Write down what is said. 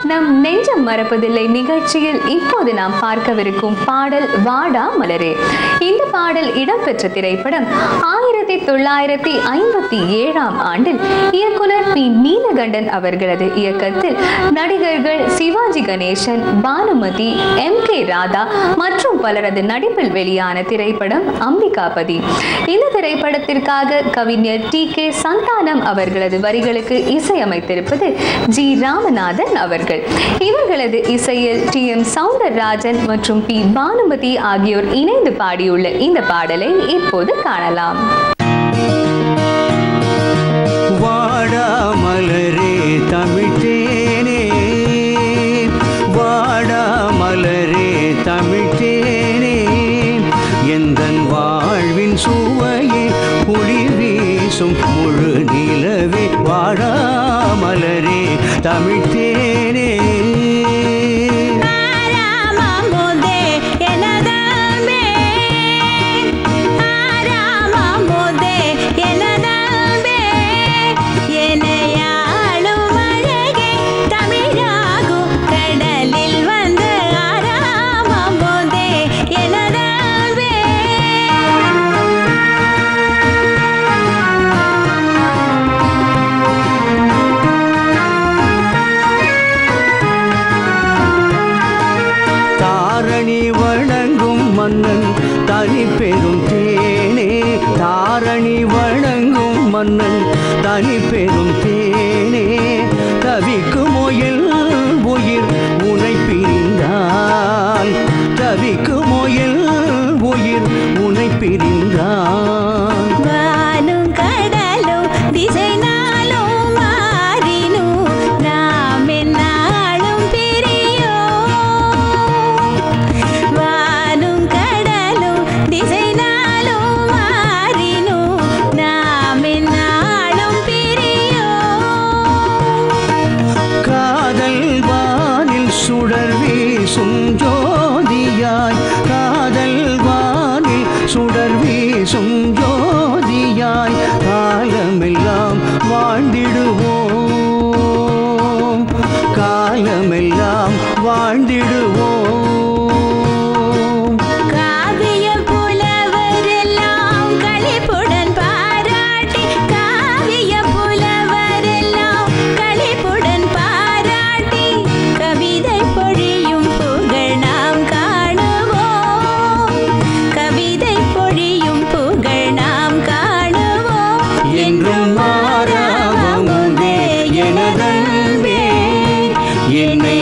நம் நெஞ்சம் மறப்பதில்லை நிகழ்ச்சியில் இப்போது நாம் பார்க்கவிருக்கும் பாடல் வாடா மலரே. இந்த பாடல் இடம்பெற்ற திரைப்படம் 1957 ஆண்டில் இயக்குனர் பி. நீலகண்டன் அவர்களது இயக்கத்தில் நடிகர்கள் சிவாஜி கணேசன், பானுமதி, M.K. ராதா மற்றும் பலரது நடிப்பில் வெளியான திரைப்படம் அம்பிகாபதி. இந்த திரைப்படத்திற்காக கவிஞர் T.K. சந்தானம் அவர்களது வரிகளுக்கு இசையமைத்திருப்பது G. ராமநாதன் அவர்கள். இவர்களது இசையில் T.M. சௌந்தரராஜன் மற்றும் P. பானுமதி ஆகியோர் இணைந்து பாடியுள்ள இந்த பாடலை இப்போது காணலாம். வாடா மலரே தமிழ்த்தேனே, வாடா மலரே தமிழ்த்தேனே, எந்தன் வாழ்வின் சுவையை ஒளி வீசும் முழு நிலவே, வாடா மலரே தமிழ்த்தேனே. தனி பெரும் தேனே, தாரணி வணங்கும் மன்னன் தனி பெரும் தேனே, தவிக்கும் முயல் உயிர் உனை பிரிந்தால், தவிக்கும் முயல் உயிர் உனை பிரிந்தால், வானும் கடலும் திசை நாளும் மாறினும் நாம் என்னாலும் பிரியோம், வானும் திசை நாளும் மாறினும் நாம் என்னாலும் பிரியோம். காதல் வானில் சுடர் வீசும் ஜோதியாய், காதல் வானில் சுடர் வீசும் ஜோதியாய், காலமெல்லாம் வாழ்ந்திடுவோம், காலமெல்லாம் வாழ்ந்திடுவோம். என்னை